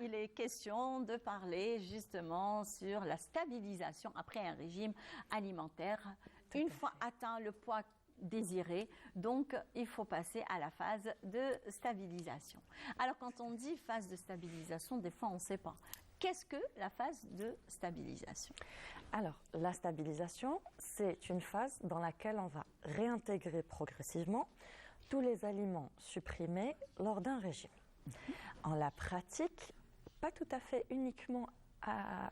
il est question de parler justement sur la stabilisation après un régime alimentaire. Une fois atteint le poids désiré, donc il faut passer à la phase de stabilisation. Alors quand on dit phase de stabilisation, des fois on ne sait pas. Qu'est-ce que la phase de stabilisation? Alors, la stabilisation, c'est une phase dans laquelle on va réintégrer progressivement tous les aliments supprimés lors d'un régime. On la pratique pas tout à fait uniquement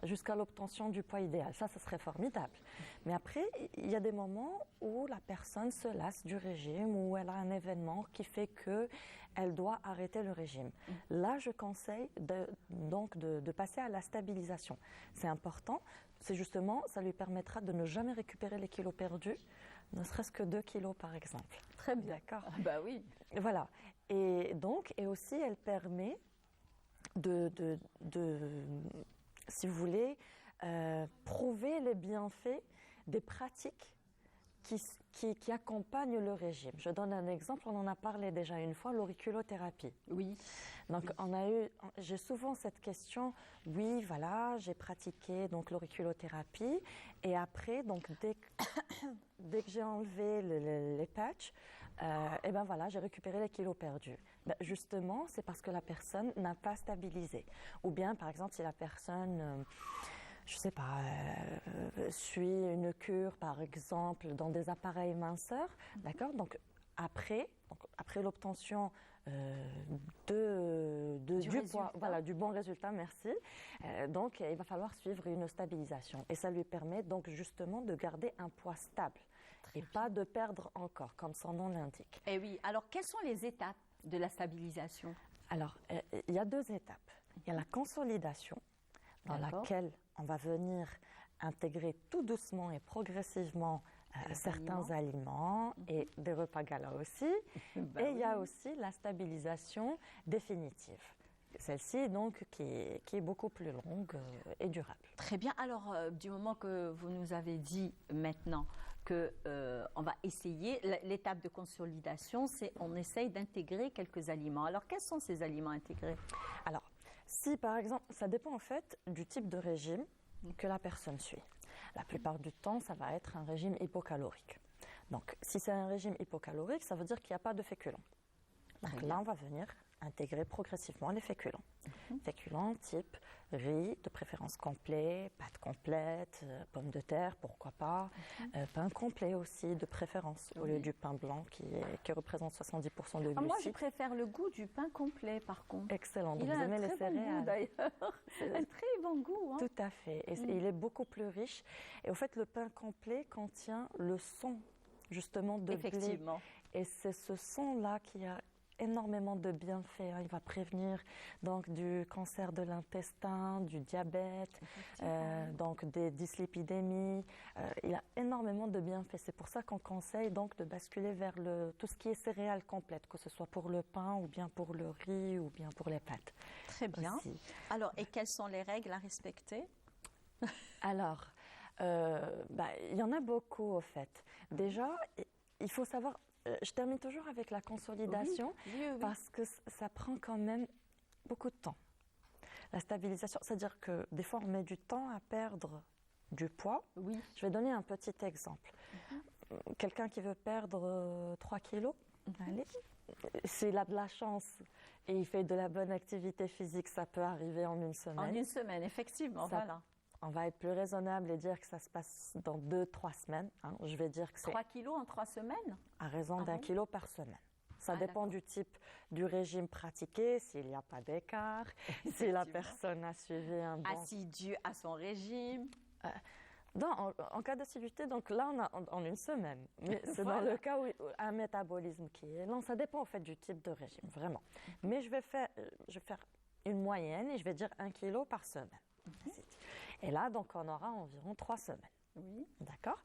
jusqu'à l'obtention du poids idéal. Ça serait formidable. Mais après, il y a des moments où la personne se lasse du régime, où elle a un événement qui fait qu'elle doit arrêter le régime. Là, je conseille de passer à la stabilisation. C'est important. C'est justement, ça lui permettra de ne jamais récupérer les kilos perdus, ne serait-ce que 2 kilos par exemple. Très bien. D'accord. Bah oui. Voilà. Et aussi, elle permet si vous voulez, prouver les bienfaits des pratiques qui accompagnent le régime. Je donne un exemple, on en a parlé déjà une fois, l'auriculothérapie. Oui. Donc j'ai souvent cette question, oui, voilà, j'ai pratiqué donc l'auriculothérapie et après, donc dès que j'ai enlevé les patchs, et ben voilà, j'ai récupéré les kilos perdus. Ben justement, c'est parce que la personne n'a pas stabilisé. Ou bien, par exemple, si la personne je sais pas, suit une cure, par exemple, dans des appareils minceurs, d'accord? Donc après l'obtention du poids, voilà, du bon résultat, merci. Donc, il va falloir suivre une stabilisation. Et ça lui permet donc justement de garder un poids stable et pas de perdre encore, comme son nom l'indique. Eh oui. Alors, quelles sont les étapes de la stabilisation? Alors, il y a 2 étapes. Il y a la consolidation, dans laquelle on va venir intégrer tout doucement et progressivement certains aliments et des repas gala aussi. Et il y a aussi la stabilisation définitive. Celle-ci, donc, qui est beaucoup plus longue et durable. Très bien. Alors, du moment que vous nous avez dit maintenant que on va essayer, l'étape de consolidation, c'est on essaye d'intégrer quelques aliments. Alors, quels sont ces aliments intégrés? Alors, si par exemple, ça dépend en fait du type de régime que la personne suit. La plupart du temps, ça va être un régime hypocalorique. Donc, si c'est un régime hypocalorique, ça veut dire qu'il n'y a pas de féculents. Donc là, on va venir intégrer progressivement les féculents. Féculents type riz, de préférence complet, pâtes complètes, pommes de terre, pourquoi pas, pain complet aussi, de préférence, au lieu du pain blanc qui représente 70% de glucides. Moi, je préfère le goût du pain complet, par contre. Excellent. Donc, Il a vous aimez un les très céréales. bon goût, d'ailleurs. Un très bon goût. Hein. Tout à fait. Et il est beaucoup plus riche. Et au fait, le pain complet contient le son, justement, de blé. Et c'est ce son-là qui a énormément de bienfaits. Il va prévenir donc du cancer de l'intestin, du diabète, donc des dyslipidémies. Il a énormément de bienfaits. C'est pour ça qu'on conseille donc de basculer vers tout ce qui est céréales complètes, que ce soit pour le pain ou bien pour le riz ou bien pour les pâtes. Très bien. Aussi. Alors, et quelles sont les règles à respecter? Alors, il y en a beaucoup au fait. Déjà, il faut savoir. Je termine toujours avec la consolidation parce que ça prend quand même beaucoup de temps. La stabilisation, c'est-à-dire que des fois on met du temps à perdre du poids. Oui. Je vais donner un petit exemple. Quelqu'un qui veut perdre 3 kilos, allez, s'il a de la chance et il fait de la bonne activité physique, ça peut arriver en une semaine. En une semaine, effectivement, voilà. On va être plus raisonnable et dire que ça se passe dans 2-3 semaines. Je vais dire que c'est 3 kilos en 3 semaines? À raison d'1 kilo par semaine. Ça dépend du type du régime pratiqué, s'il n'y a pas d'écart, si la personne a suivi un bon... Assidu à son régime. En cas d'assiduité, donc là, on a en une semaine. Mais c'est dans le cas où un métabolisme qui est lent. Ça dépend en fait du type de régime, vraiment. Mais je vais faire une moyenne et je vais dire 1 kilo par semaine. Et là, donc, on aura environ 3 semaines. Oui. D'accord?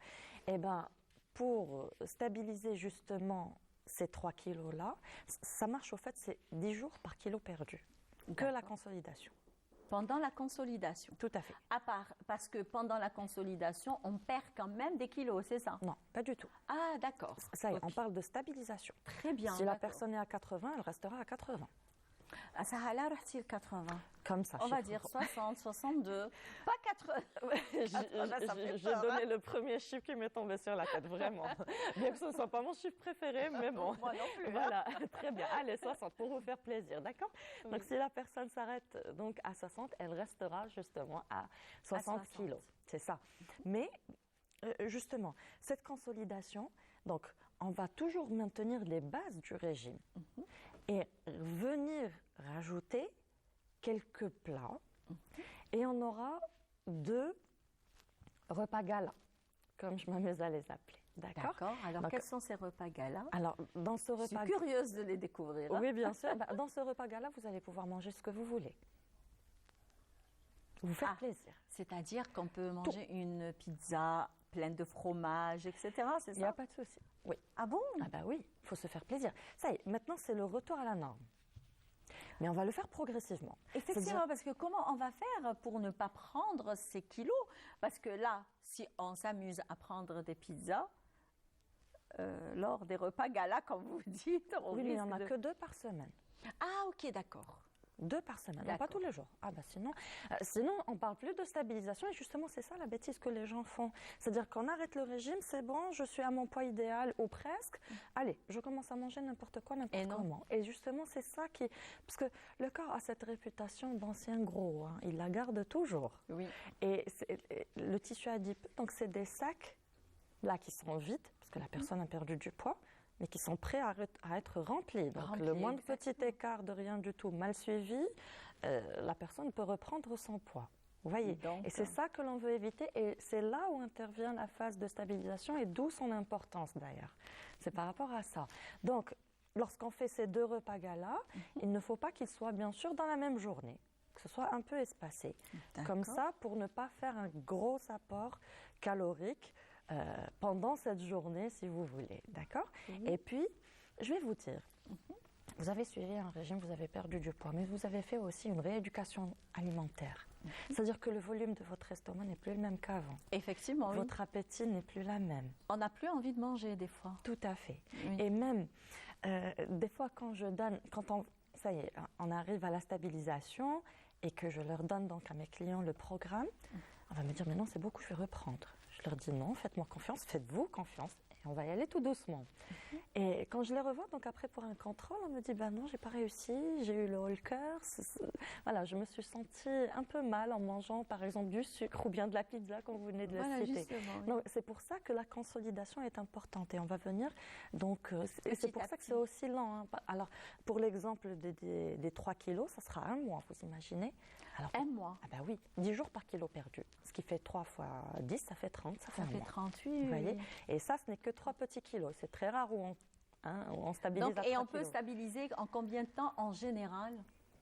Eh bien, pour stabiliser justement ces 3 kilos-là, ça marche au fait, c'est 10 jours par kilo perdu. Que la consolidation. Pendant la consolidation? Tout à fait. À part, parce que pendant la consolidation, on perd quand même des kilos, c'est ça? Non, pas du tout. Ah, d'accord. Ça y est, on parle de stabilisation. Très bien. Si la personne est à 80, elle restera à 80. Ça a l'air de 80. Comme ça. On va dire 60, 62, pas 80. J'ai donné le premier chiffre qui m'est tombé sur la tête, vraiment. Bien que ce ne soit pas mon chiffre préféré, mais bon. Moi non plus. Voilà, très bien. Allez, 60 pour vous faire plaisir, d'accord? Oui. Donc si la personne s'arrête donc à 60, elle restera justement à 60 kilos. C'est ça. Mais justement, cette consolidation, donc on va toujours maintenir les bases du régime et venir rajouter quelques plats et on aura 2 repas gala, comme je m'amuse à les appeler. D'accord. Alors, donc, quels sont ces repas gala? Alors, dans ce repas... Je suis curieuse de les découvrir. Oui, bien sûr. Dans ce repas gala, vous allez pouvoir manger ce que vous voulez. Vous faire plaisir. C'est-à-dire qu'on peut manger une pizza pleine de fromage, etc. C'est ça? Il n'y a pas de souci. Oui. Ah bon? Ah bah oui, il faut se faire plaisir. Ça y est, maintenant c'est le retour à la norme. Mais on va le faire progressivement. Effectivement, parce que comment on va faire pour ne pas prendre ces kilos? Parce que là, si on s'amuse à prendre des pizzas, lors des repas gala, comme vous dites, oui, mais il n'y en a que 2 par semaine. Ah, ok, d'accord. 2 par semaine, non, pas tous les jours. Ah bah sinon on ne parle plus de stabilisation et justement c'est ça la bêtise que les gens font. C'est-à-dire qu'on arrête le régime, c'est bon, je suis à mon poids idéal ou presque. Allez, je commence à manger n'importe quoi, n'importe comment. Et justement c'est ça qui... Parce que le corps a cette réputation d'ancien gros, hein, il la garde toujours. Oui. Et le tissu adipeux, donc c'est des sacs là qui sont vides, parce que la personne a perdu du poids, mais qui sont prêts à être remplis. Donc, le moindre petit écart de rien du tout mal suivi, la personne peut reprendre son poids. Vous voyez? Et c'est ça que l'on veut éviter. Et c'est là où intervient la phase de stabilisation et d'où son importance d'ailleurs. C'est par rapport à ça. Donc, lorsqu'on fait ces 2 repas gala, il ne faut pas qu'ils soient bien sûr dans la même journée. Que ce soit un peu espacé. Comme ça, pour ne pas faire un gros apport calorique pendant cette journée, si vous voulez, d'accord? Et puis, je vais vous dire, vous avez suivi un régime, vous avez perdu du poids, mais vous avez fait aussi une rééducation alimentaire. C'est-à-dire que le volume de votre estomac n'est plus le même qu'avant. Effectivement, oui. Votre appétit n'est plus la même. On n'a plus envie de manger des fois. Tout à fait. Oui. Et même, des fois quand ça y est, on arrive à la stabilisation et que je leur donne donc à mes clients le programme, on va me dire, mais non, c'est beaucoup, je vais reprendre. Je leur dis non, faites-moi confiance, faites-vous confiance et on va y aller tout doucement. Et quand je les revois, donc après pour un contrôle, on me dit ben non, j'ai pas réussi, j'ai eu le haut le cœur. Voilà, je me suis sentie un peu mal en mangeant par exemple du sucre ou bien de la pizza comme vous venez de le citer. Oui. Donc c'est pour ça que la consolidation est importante et on va venir donc et c'est pour ça que c'est aussi lent. Hein. Alors pour l'exemple des 3 kilos, ça sera 1 mois, vous imaginez. Alors, 1 mois. Ah bah oui, 10 jours par kilo perdu. Ce qui fait 3 fois 10, ça fait 30, ça fait 1 mois. 38. Vous voyez. Et ça, ce n'est que 3 petits kilos. C'est très rare où on stabilise donc, à 3 et on kilos. peut stabiliser en combien de temps en général?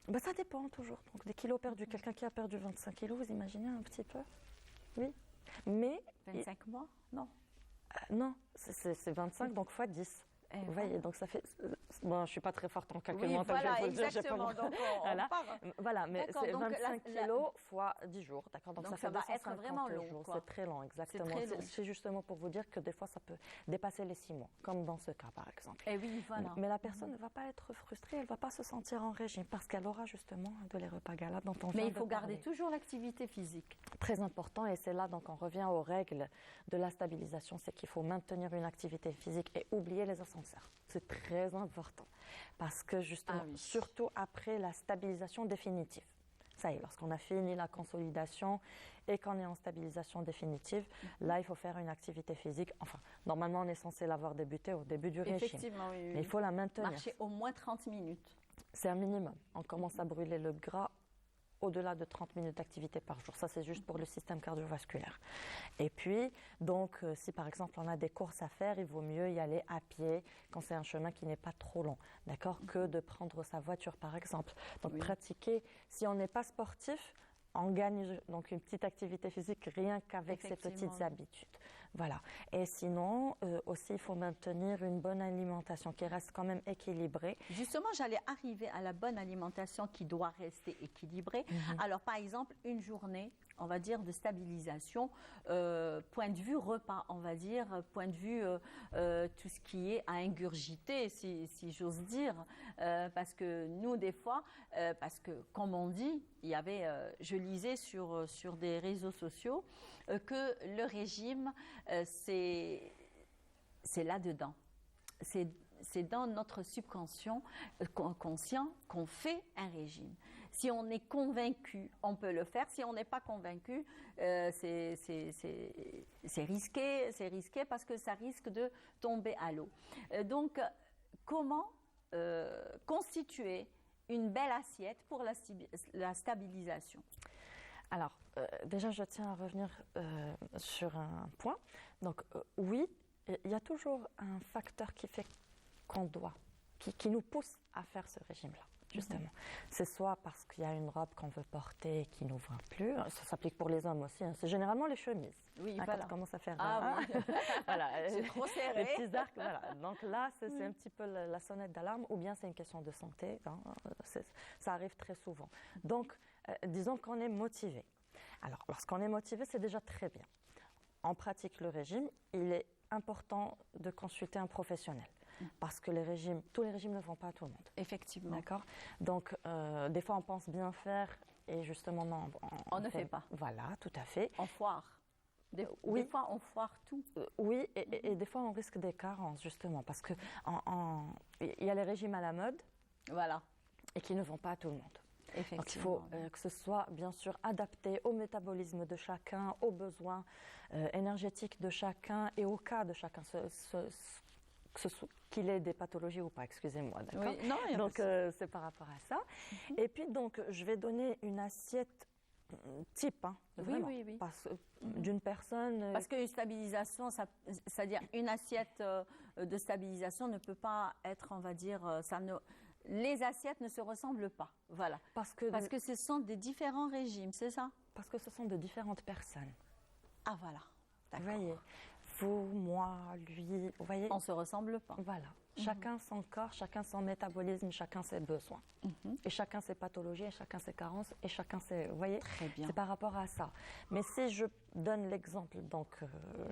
Bah, ça dépend toujours. Donc, des kilos perdus. Quelqu'un qui a perdu 25 kilos, vous imaginez un petit peu? Oui. Mais... 25 mois? Non. Non, c'est 25, donc fois 10. Vous voyez, donc ça fait... Bon, je ne suis pas très forte en calcul mental, voilà, je vais vous le dire. exactement. Donc, voilà, mais c'est 25 kilos fois 10 jours, d'accord? Donc ça fait 250 vraiment long, jours. C'est très long, exactement. C'est justement pour vous dire que des fois, ça peut dépasser les 6 mois, comme dans ce cas, par exemple. Et oui, voilà. Mais la personne ne va pas être frustrée, elle ne va pas se sentir en régime, parce qu'elle aura justement de les repas gala dont on vient de parler. Mais il faut garder toujours l'activité physique. Très important, et c'est là donc on revient aux règles de la stabilisation, c'est qu'il faut maintenir une activité physique et oublier les ascensions. C'est très important parce que justement, surtout après la stabilisation définitive. Ça y est, lorsqu'on a fini la consolidation et qu'on est en stabilisation définitive, là, il faut faire une activité physique. Enfin, normalement, on est censé l'avoir débuté au début du régime. Effectivement, oui. Mais il faut la maintenir. Marcher au moins 30 minutes. C'est un minimum. On commence à brûler le gras au-delà de 30 minutes d'activité par jour. Ça, c'est juste pour le système cardiovasculaire. Et puis, donc, si par exemple on a des courses à faire, il vaut mieux y aller à pied quand c'est un chemin qui n'est pas trop long, d'accord, que de prendre sa voiture, par exemple. Donc, pratiquer, si on n'est pas sportif, on gagne donc une petite activité physique rien qu'avec ces petites habitudes. Voilà. Et sinon, aussi, il faut maintenir une bonne alimentation qui reste quand même équilibrée. Justement, j'allais arriver à la bonne alimentation qui doit rester équilibrée. Alors, par exemple, une journée, on va dire, de stabilisation, point de vue repas, on va dire, point de vue tout ce qui est à ingurgiter, si j'ose dire, parce que nous, des fois, parce que, comme on dit, il y avait, je lisais sur des réseaux sociaux, que le régime, c'est là-dedans. C'est dans notre subconscient conscient qu'on fait un régime. Si on est convaincu, on peut le faire. Si on n'est pas convaincu, c'est risqué parce que ça risque de tomber à l'eau. Donc, comment constituer une belle assiette pour la stabilisation? Alors, déjà, je tiens à revenir sur un point. Donc, oui, il y a toujours un facteur qui fait qu'on doit, qui nous pousse à faire ce régime-là, justement. C'est soit parce qu'il y a une robe qu'on veut porter et qui ne nous va plus. Ça s'applique pour les hommes aussi. C'est généralement les chemises. Oui, hein, voilà. quand on commence à faire oui. voilà, c'est trop serré. Les petits arcs, voilà. Donc là, c'est un petit peu la sonnette d'alarme, ou bien c'est une question de santé. Hein. Ça arrive très souvent. Donc, disons qu'on est motivé. Alors, lorsqu'on est motivé, c'est déjà très bien. On pratique le régime, il est important de consulter un professionnel. Parce que tous les régimes ne vont pas à tout le monde. Effectivement. D'accord. Donc, des fois, on pense bien faire et justement, non. On ne fait pas. Voilà, tout à fait. On foire. Des fois, on foire tout. Oui, et des fois, on risque des carences, justement. Parce qu'il y a les régimes à la mode. Voilà. Et qui ne vont pas à tout le monde. Donc, il faut que ce soit bien sûr adapté au métabolisme de chacun, aux besoins énergétiques de chacun et au cas de chacun, qu'il ait des pathologies ou pas, excusez-moi, d'accord. Oui, non, donc c'est par rapport à ça. Et puis donc je vais donner une assiette type, hein, vraiment, oui. d'une personne. Parce qu'une stabilisation, c'est-à-dire une assiette de stabilisation ne peut pas être, on va dire, les assiettes ne se ressemblent pas, voilà. Parce que ce sont des différents régimes, c'est ça? Parce que ce sont de différentes personnes. Ah voilà, d'accord. Vous voyez, vous, moi, lui, vous voyez. On ne se ressemble pas. Voilà. Chacun son corps, chacun son métabolisme, chacun ses besoins. Et chacun ses pathologies, et chacun ses carences, et chacun ses... Vous voyez. Très bien. C'est par rapport à ça. Mais si je donne l'exemple donc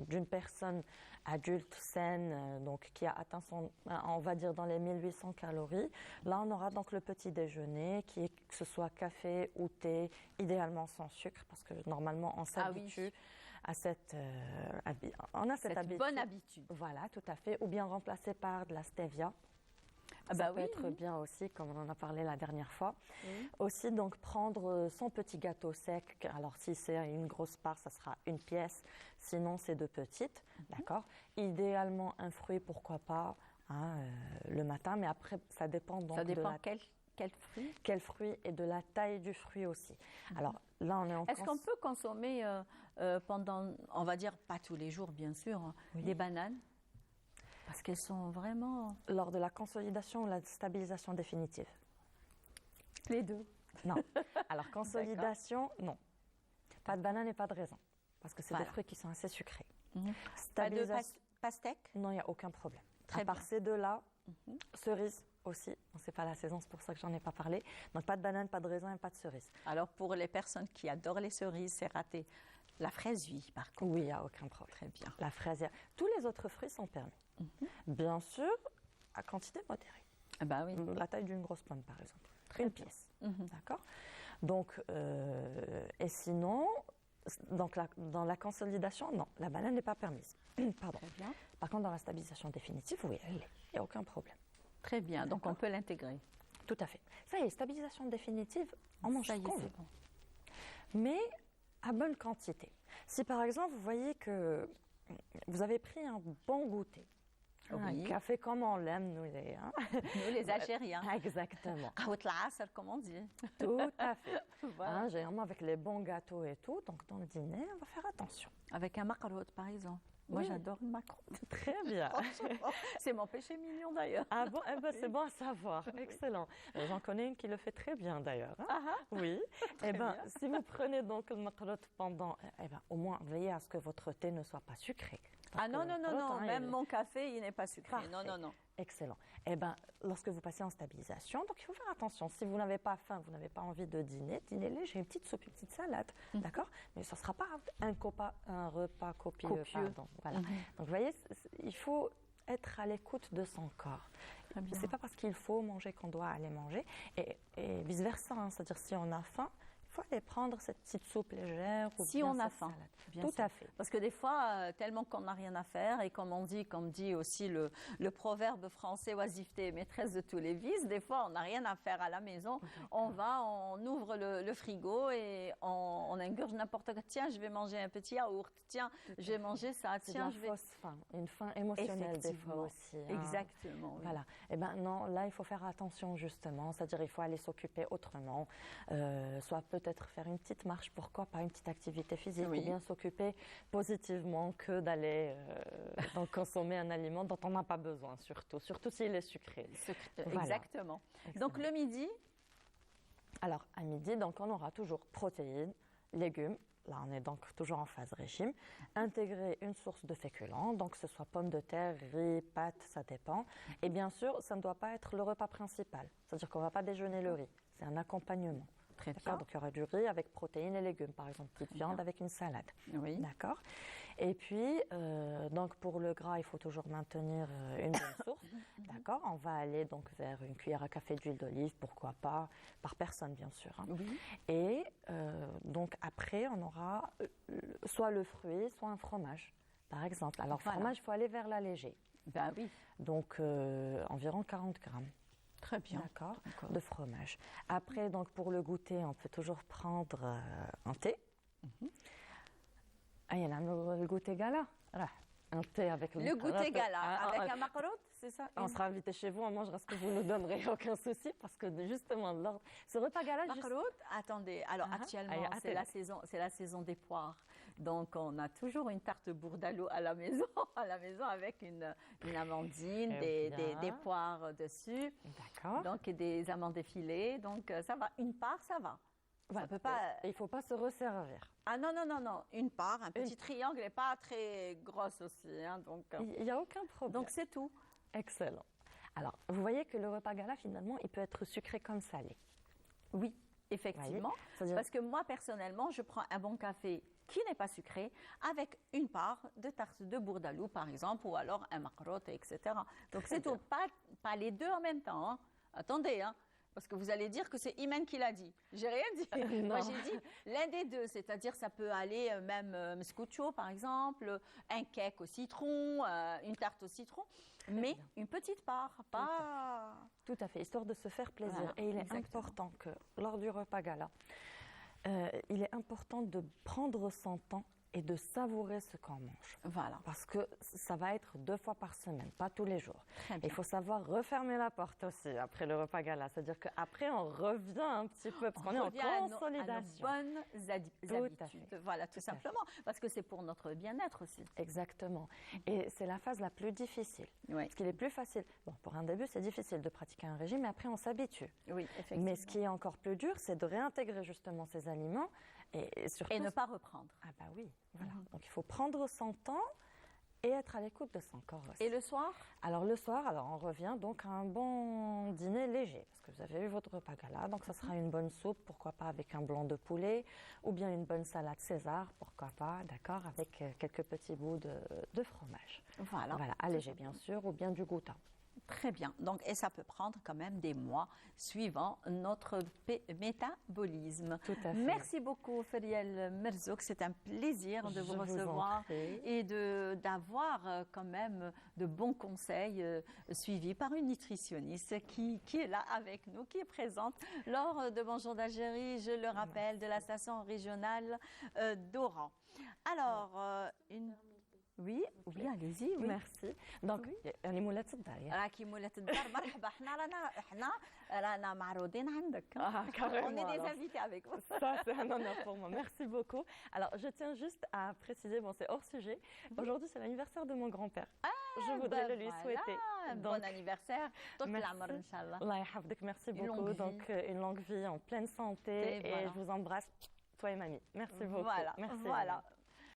d'une personne adulte, saine, donc qui a atteint on va dire dans les 1800 calories, là on aura donc le petit déjeuner, que ce soit café ou thé, idéalement sans sucre, parce que normalement on s'habitue à cette habitude. Bonne habitude. Voilà, tout à fait. Ou bien remplacé par de la stevia. Ça peut être bien aussi, comme on en a parlé la dernière fois. Aussi, donc, prendre son petit gâteau sec. Alors, si c'est une grosse part, ça sera une pièce. Sinon, c'est 2 petites. D'accord. Idéalement, un fruit, pourquoi pas, hein, le matin. Mais après, ça dépend donc ça dépend quel fruit? Quel fruit et de la taille du fruit aussi. Alors, là, on est en... Est-ce qu'on peut consommer pendant, on va dire, pas tous les jours, bien sûr, des bananes? Parce qu'elles sont vraiment... Lors de la consolidation ou la stabilisation définitive? Les deux. Non. Alors, consolidation, non. Pas de banane et pas de raisin. Parce que c'est des fruits qui sont assez sucrés. Pas de pastèque? Non, il n'y a aucun problème. Très à part ces deux-là, cerises aussi. C'est pas la saison, c'est pour ça que j'en ai pas parlé. Donc, pas de banane, pas de raisin et pas de cerises. Alors, pour les personnes qui adorent les cerises, c'est raté. La fraise, oui, par contre. Oui, il n'y a aucun problème. Très bien. La fraise, tous les autres fruits sont permis. Bien sûr, à quantité modérée. Bah oui. La taille d'une grosse pomme, par exemple. Une pièce. D'accord. Donc, et sinon, donc dans la consolidation, non, la banane n'est pas permise. Pardon. Très bien. Par contre, dans la stabilisation définitive, oui, elle l'est. Il n'y a aucun problème. Très bien. Donc, on peut l'intégrer. Tout à fait. Ça y est, stabilisation définitive, on mange ce qu'on veut. Bon. Mais à bonne quantité. Si par exemple, vous voyez que vous avez pris un bon goûter, un café comme on l'aime, nous les Algériens. Exactement. Comme on dit. Tout à fait. Voilà. Généralement avec les bons gâteaux et tout, donc dans le dîner, on va faire attention. Avec un macarotte, par exemple. Moi, j'adore une macarotte. Très bien. C'est mon péché mignon, d'ailleurs. Ah bon, c'est bon à savoir. Excellent. J'en connais une qui le fait très bien, d'ailleurs. Oui. Si vous prenez donc le macarotte pendant, au moins, veillez à ce que votre thé ne soit pas sucré. Ah non, non, non, non, même mon café, il n'est pas sucré. Parfait. Non, non, non. Excellent. Eh bien, lorsque vous passez en stabilisation, donc il faut faire attention. Si vous n'avez pas faim, vous n'avez pas envie de dîner, dîner léger, une petite soupe, une petite salade, d'accord? Mais ce ne sera pas un repas copieux. Pardon. Voilà. Donc, vous voyez, il faut être à l'écoute de son corps. C'est pas parce qu'il faut manger qu'on doit aller manger. Et vice-versa, hein, c'est-à-dire si on a faim, il faut aller prendre cette petite soupe légère. Ou si on a faim, bien tout sûr. À fait. Parce que des fois, tellement qu'on n'a rien à faire, et comme dit aussi le proverbe français, oisiveté est maîtresse de tous les vices, des fois on n'a rien à faire à la maison, on ouvre le frigo et on ingurge n'importe quoi. Tiens, je vais manger un petit yaourt, tiens, je vais manger ça, tiens, je vais... fausse faim, une faim émotionnelle des fois aussi. Hein. Exactement. Oui. Voilà. Eh bien non, là il faut faire attention justement, c'est-à-dire il faut aller s'occuper autrement, soit peut-être faire une petite marche, pourquoi pas une petite activité physique, ou bien s'occuper positivement que d'aller donc consommer un aliment dont on n'a pas besoin, surtout s'il est sucré. Voilà. Exactement. Donc le midi. Alors à midi, donc on aura toujours protéines, légumes. Là, on est donc toujours en phase régime. Intégrer une source de féculents, donc que ce soit pommes de terre, riz, pâtes, ça dépend. Et bien sûr, ça ne doit pas être le repas principal. C'est-à-dire qu'on ne va pas déjeuner le riz. C'est un accompagnement. D'accord. Donc il y aura du riz avec protéines et légumes, par exemple, petite viande avec une salade. Oui. D'accord. Et puis, donc pour le gras, il faut toujours maintenir une bonne source. D'accord. On va aller donc vers une cuillère à café d'huile d'olive, pourquoi pas, par personne bien sûr. Hein. Oui. Et donc après, on aura soit le fruit, soit un fromage, par exemple. Alors fromage, il faut aller vers l'allégé. Ben oui. Donc environ 40 grammes. Très bien. D'accord. De fromage. Après, donc pour le goûter, on peut toujours prendre un thé. Ah, il y en a le goûter gala. Un thé avec le goûter gala, avec un macarotte, c'est ça? On sera invité chez vous, on mangera ce que vous nous donnerez, aucun souci, parce que justement, ce repas gala... Macarotte, attendez, alors actuellement, c'est la saison des poires. Donc, on a toujours une tarte bourdaloue à la maison avec une amandine, des poires dessus. D'accord. Donc, des amandes effilées. Donc, ça va. Une part, ça va. Ça peut pas... Il ne faut pas se resservir. Ah non, non, non, non. Une part, un petit triangle et pas très grosse aussi. Hein, donc, il n'y a aucun problème. Donc, c'est tout. Excellent. Alors, vous voyez que le repas gala, finalement, il peut être sucré comme salé. Oui, effectivement. Parce que moi, personnellement, je prends un bon café qui n'est pas sucré, avec une part de tarte de bourdaloue, par exemple, ou alors un macarotte, etc. Donc, c'est tout. Pas les deux en même temps. Hein. Attendez, hein. Parce que vous allez dire que c'est Imen qui l'a dit. J'ai rien dit. Moi, j'ai dit l'un des deux. C'est-à-dire, ça peut aller même mscucho, par exemple, un cake au citron, une tarte au citron. Mais une petite part, pas... Tout à fait, histoire de se faire plaisir. Voilà, et il est important que, lors du repas gala, il est important de prendre son temps et de savourer ce qu'on mange. Voilà. Parce que ça va être 2 fois par semaine, pas tous les jours. Il faut savoir refermer la porte aussi après le repas gala. C'est-à-dire qu'après, on revient un petit peu, parce qu'on est en consolidation. À nos bonnes habitudes. Voilà, tout simplement. Parce que c'est pour notre bien-être aussi. Exactement. Et c'est la phase la plus difficile. Oui. Ce qui est plus facile. Bon, pour un début, c'est difficile de pratiquer un régime, mais après, on s'habitue. Oui, effectivement. Mais ce qui est encore plus dur, c'est de réintégrer justement ces aliments et surtout... Et ne pas reprendre. Ah bah oui, voilà. Donc il faut prendre son temps et être à l'écoute de son corps aussi. Et le soir? Alors le soir, on revient donc à un bon dîner léger, parce que vous avez eu votre repas gala, donc ça sera une bonne soupe, pourquoi pas avec un blanc de poulet, ou bien une bonne salade César, pourquoi pas, d'accord, avec quelques petits bouts de fromage. Voilà. Voilà, allégé bien sûr, ou bien du gouda. Très bien. Donc, et ça peut prendre quand même des mois suivant notre métabolisme. Tout à fait. Merci beaucoup, Feriel Merzouk. C'est un plaisir de vous recevoir et d'avoir quand même de bons conseils suivis par une nutritionniste qui est là avec nous, qui est présente lors de Bonjour d'Algérie, je le rappelle, de la station régionale d'Oran. Alors, Oui, allez-y. Oui. Merci. Donc, يعني مولات الدار. راكي مولات الدار مرحبا احنا رانا معروضين عندك. On est des invités avec vous. Ça, c'est un honneur pour moi. Merci beaucoup. Alors, je tiens juste à préciser, bon, c'est hors sujet. Aujourd'hui, c'est l'anniversaire de mon grand-père. Je voudrais le lui souhaiter. Donc, bon anniversaire. Merci beaucoup. Donc, une longue vie en pleine santé. Et je vous embrasse, toi et mamie. Merci beaucoup. Voilà.